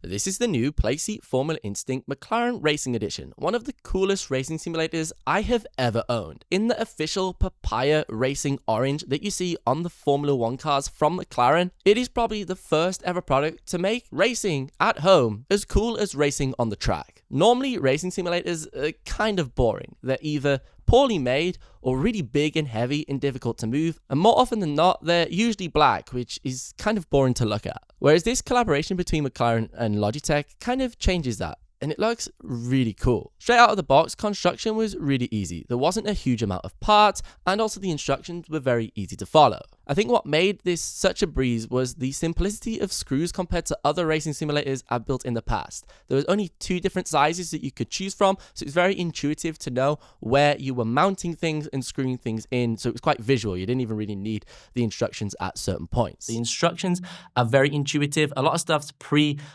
This is the new Playseat Formula Instinct McLaren Racing Edition, one of the coolest racing simulators I have ever owned. In the official papaya racing orange that you see on the Formula 1 cars from McLaren, it is probably the first ever product to make racing at home as cool as racing on the track. Normally, racing simulators are kind of boring. They're either poorly made or really big and heavy and difficult to move, and more often than not, they're usually black, which is kind of boring to look at. Whereas this collaboration between McLaren and Logitech kind of changes that, and it looks really cool. Straight out of the box, construction was really easy. There wasn't a huge amount of parts, and also the instructions were very easy to follow. I think what made this such a breeze was the simplicity of screws compared to other racing simulators I've built in the past. There was only 2 different sizes that you could choose from, so it was very intuitive to know where you were mounting things and screwing things in, so it was quite visual. You didn't even really need the instructions at certain points. The instructions are very intuitive. A lot of stuff's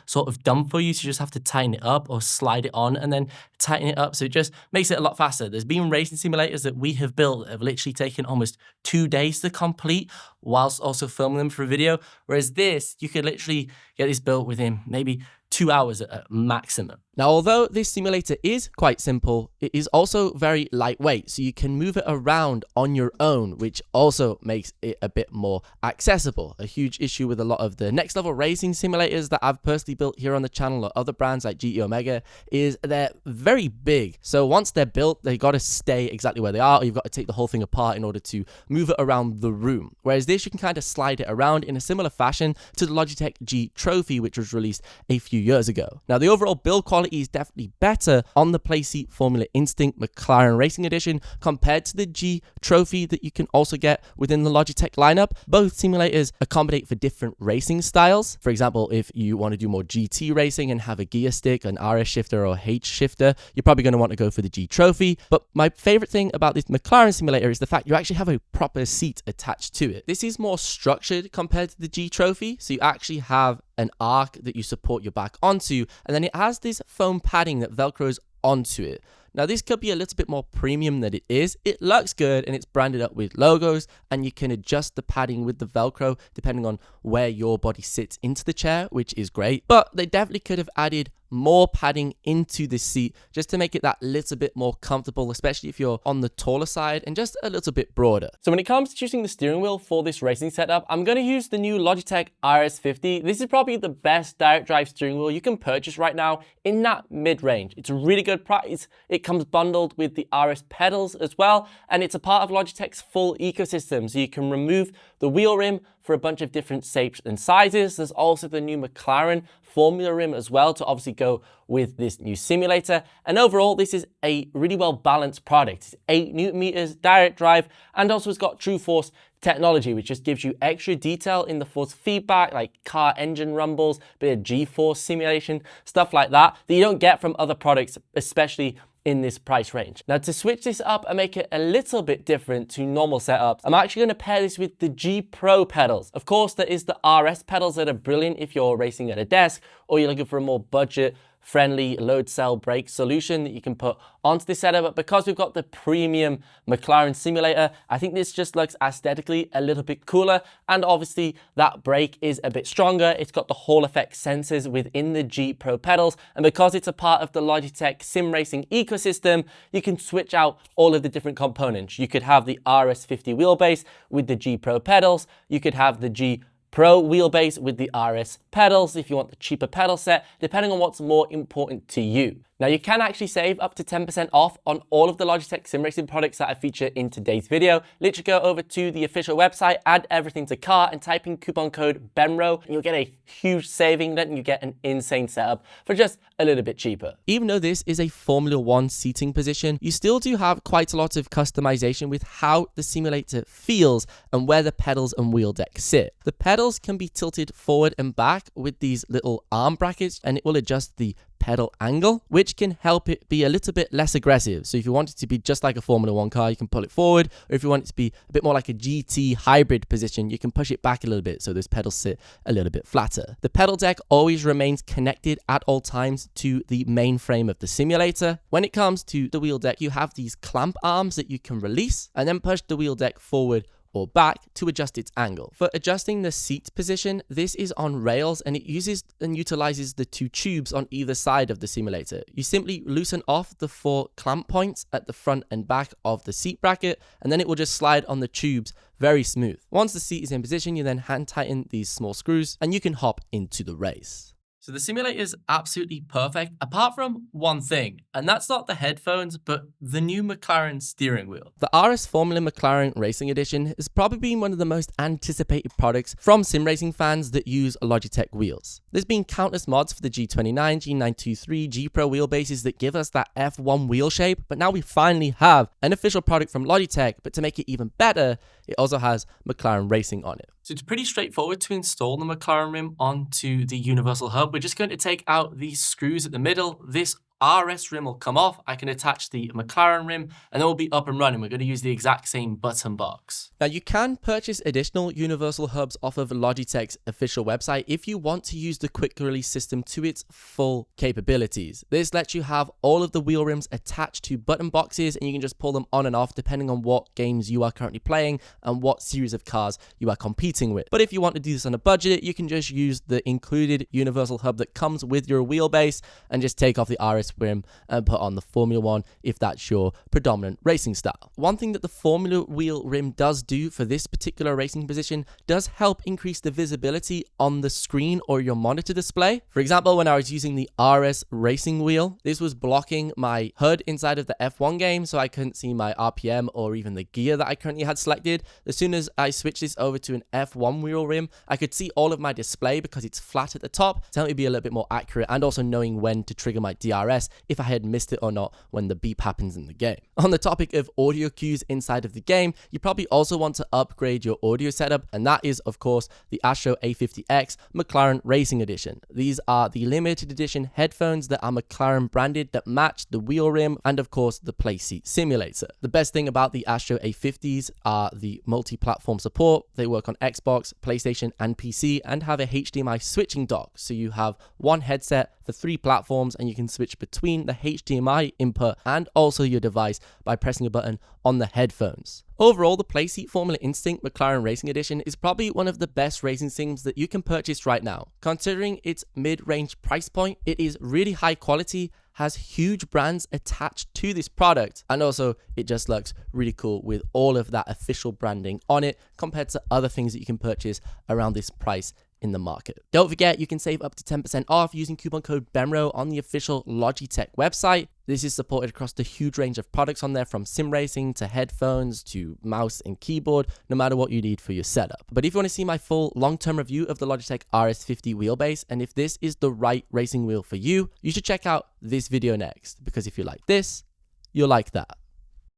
sort of done for you, so you just have to tighten it up or slide it on and then tighten it up, so it just makes it a lot faster. There's been racing simulators that we have built that have literally taken almost 2 days to complete, whilst also filming them for a video, whereas this, you could literally get this built within maybe 2 hours at maximum. Now, although this simulator is quite simple, it is also very lightweight, so you can move it around on your own, which also makes it a bit more accessible. A huge issue with a lot of the next level racing simulators that I've personally built here on the channel or other brands like GE Omega is they're very big. So once they're built, they got to stay exactly where they are, or you've got to take the whole thing apart in order to move it around the room. Whereas this, you can kind of slide it around in a similar fashion to the Logitech G Trophy, which was released a few years ago. Now, the overall build quality is definitely better on the Playseat Formula Instinct McLaren Racing Edition compared to the G Trophy that you can also get within the Logitech lineup. Both simulators accommodate for different racing styles. For example, if you want to do more GT racing and have a gear stick, an RS shifter or H shifter, you're probably going to want to go for the G Trophy. But my favorite thing about this McLaren simulator is the fact you actually have a proper seat attached to it. This is more structured compared to the G Trophy, so you actually have an arc that you support your back onto, and then it has this foam padding that velcros onto it. Now, this could be a little bit more premium than it is. It looks good and it's branded up with logos, and you can adjust the padding with the Velcro depending on where your body sits into the chair, which is great. But they definitely could have added more padding into the seat just to make it that little bit more comfortable, especially if you're on the taller side and just a little bit broader. So when it comes to choosing the steering wheel for this racing setup, I'm going to use the new Logitech RS-50. This is probably the best direct drive steering wheel you can purchase right now in that mid-range. It's a really good price. It comes bundled with the RS pedals as well, and it's a part of Logitech's full ecosystem, so you can remove the wheel rim for a bunch of different shapes and sizes. There's also the new McLaren Formula rim as well to obviously go with this new simulator. And overall, this is a really well balanced product. It's 8 Newton meters, direct drive, and also it's got True Force technology, which just gives you extra detail in the force feedback, like car engine rumbles, bit of G-force simulation, stuff like that you don't get from other products, especially in this price range. Now, to switch this up and make it a little bit different to normal setups, I'm actually going to pair this with the G Pro pedals. Of course, there is the RS pedals that are brilliant if you're racing at a desk or you're looking for a more budget friendly load cell brake solution that you can put onto this setup. But because we've got the premium McLaren simulator, I think this just looks aesthetically a little bit cooler, and obviously that brake is a bit stronger. It's got the Hall effect sensors within the G Pro pedals, and because it's a part of the Logitech sim racing ecosystem, you can switch out all of the different components. You could have the RS-50 wheelbase with the G Pro pedals. You could have the G Pro wheelbase with the RS pedals if you want the cheaper pedal set, depending on what's more important to you. Now, you can actually save up to 10% off on all of the Logitech sim racing products that I feature in today's video. Literally go over to the official website, add everything to cart, and type in coupon code BENROW, and you'll get a huge saving. Then you get an insane setup for just a little bit cheaper. Even though this is a Formula 1 seating position, you still do have quite a lot of customization with how the simulator feels and where the pedals and wheel deck sit. The pedals can be tilted forward and back with these little arm brackets, and it will adjust the pedal angle, which can help it be a little bit less aggressive. So if you want it to be just like a Formula 1 car, you can pull it forward, or if you want it to be a bit more like a GT hybrid position, you can push it back a little bit so those pedals sit a little bit flatter. The pedal deck always remains connected at all times to the main frame of the simulator. When it comes to the wheel deck, you have these clamp arms that you can release and then push the wheel deck forward or back to adjust its angle. For adjusting the seat position, this is on rails and it uses and utilizes the 2 tubes on either side of the simulator. You simply loosen off the 4 clamp points at the front and back of the seat bracket, and then it will just slide on the tubes very smooth. Once the seat is in position, you then hand tighten these small screws and you can hop into the race. So the simulator is absolutely perfect, apart from one thing, and that's not the headphones, but the new McLaren steering wheel. The RS Formula Mclaren Racing Edition has probably been one of the most anticipated products from sim racing fans that use Logitech wheels. There's been countless mods for the G29, G923, G Pro wheelbases that give us that F1 wheel shape, but now we finally have an official product from Logitech, but to make it even better, it also has McLaren Racing on it. So it's pretty straightforward to install the McLaren rim onto the universal hub. We're just going to take out these screws at the middle. This RS rim will come off. I can attach the McLaren rim and then we'll be up and running. We're going to use the exact same button box. Now you can purchase additional universal hubs off of Logitech's official website if you want to use the quick release system to its full capabilities. This lets you have all of the wheel rims attached to button boxes and you can just pull them on and off depending on what games you are currently playing and what series of cars you are competing with. But if you want to do this on a budget, you can just use the included universal hub that comes with your wheelbase and just take off the RS rim and put on the Formula 1 if that's your predominant racing style. One thing that the Formula wheel rim does do for this particular racing position does help increase the visibility on the screen or your monitor display. For example, when I was using the RS racing wheel, this was blocking my HUD inside of the F1 game, so I couldn't see my RPM or even the gear that I currently had selected. As soon as I switched this over to an F1 wheel rim, I could see all of my display because it's flat at the top to help me be a little bit more accurate and also knowing when to trigger my DRS if I had missed it or not when the beep happens in the game. On the topic of audio cues inside of the game, you probably also want to upgrade your audio setup, and that is of course the Astro A50X Mclaren Racing Edition. These are the limited edition headphones that are McLaren branded that match the wheel rim and of course the Playseat simulator. The best thing about the Astro A50s are the multi-platform support. They work on Xbox, PlayStation and PC and have a HDMI switching dock, so you have one headset for 3 platforms and you can switch between the HDMI input and also your device by pressing a button on the headphones. Overall, the Playseat Formula Instinct McLaren Racing Edition is probably one of the best racing sims that you can purchase right now. Considering its mid-range price point, it is really high quality, has huge brands attached to this product, and also it just looks really cool with all of that official branding on it compared to other things that you can purchase around this price in the market. Don't forget, you can save up to 10% off using coupon code BENROW on the official Logitech website. This is supported across the huge range of products on there, from sim racing to headphones to mouse and keyboard, no matter what you need for your setup. But if you want to see my full long-term review of the Logitech RS-50 wheelbase, and if this is the right racing wheel for you, you should check out this video next, because if you like this, you'll like that.